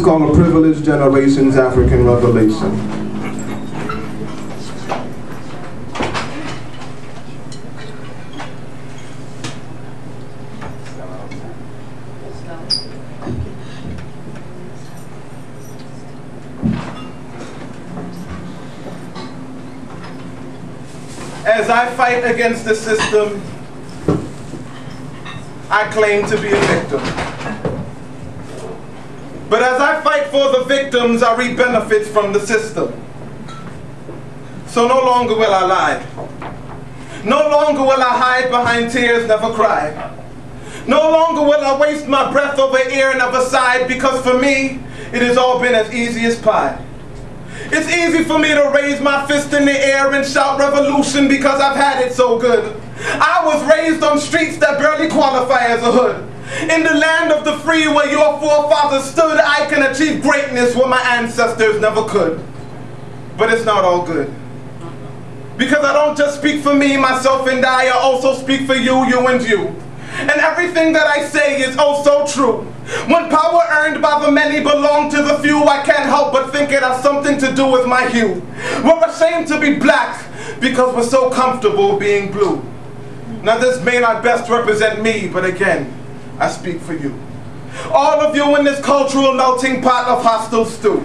It's called A Privileged Generation's African Revelation. As I fight against the system, I claim to be a victim. But as I fight for the victims, I reap benefits from the system. So no longer will I lie. No longer will I hide behind tears, never cry. No longer will I waste my breath over ear, never sighed, because for me, it has all been as easy as pie. It's easy for me to raise my fist in the air and shout revolution because I've had it so good. I was raised on streets that barely qualify as a hood. In the land of the free where your forefathers stood, I can achieve greatness where my ancestors never could. But it's not all good. Because I don't just speak for me, myself and I also speak for you, you and you. And everything that I say is oh so true. When power earned by the many belongs to the few, I can't help but think it has something to do with my hue. We're ashamed to be black because we're so comfortable being blue. Now this may not best represent me, but again, I speak for you. All of you in this cultural melting pot of hostile stew.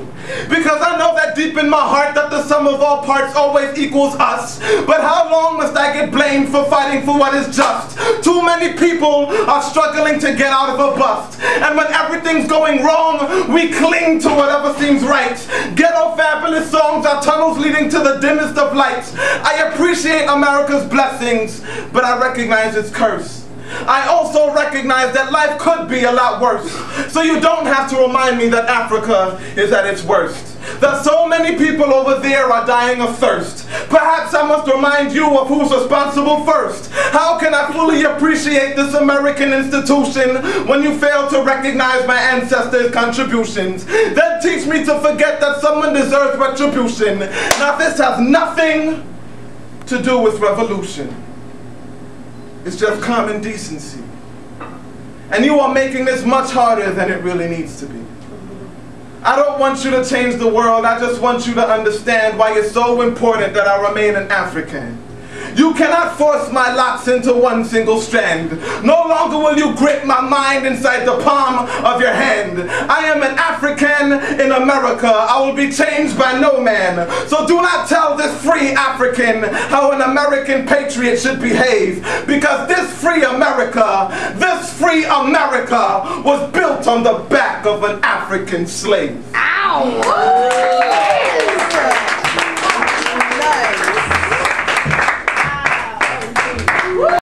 Because I know that deep in my heart that the sum of all parts always equals us. But how long must I get blamed for fighting for what is just? Too many people are struggling to get out of a bust. And when everything's going wrong, we cling to whatever seems right. Ghetto fabulous songs are tunnels leading to the dimmest of lights. I appreciate America's blessings, but I recognize its curse. I also recognize that life could be a lot worse. So you don't have to remind me that Africa is at its worst. That so many people over there are dying of thirst. Perhaps I must remind you of who's responsible first. How can I fully appreciate this American institution when you fail to recognize my ancestors' contributions? Then teach me to forget that someone deserves retribution. Now this has nothing to do with revolution. It's just common decency. And you are making this much harder than it really needs to be. I don't want you to change the world, I just want you to understand why it's so important that I remain an African. You cannot force my locks into one single strand. No longer will you grip my mind inside the palm of your hand. I am an African in America. I will be changed by no man. So do not tell this free African how an American patriot should behave. Because this free America was built on the back of an African slave. Ow!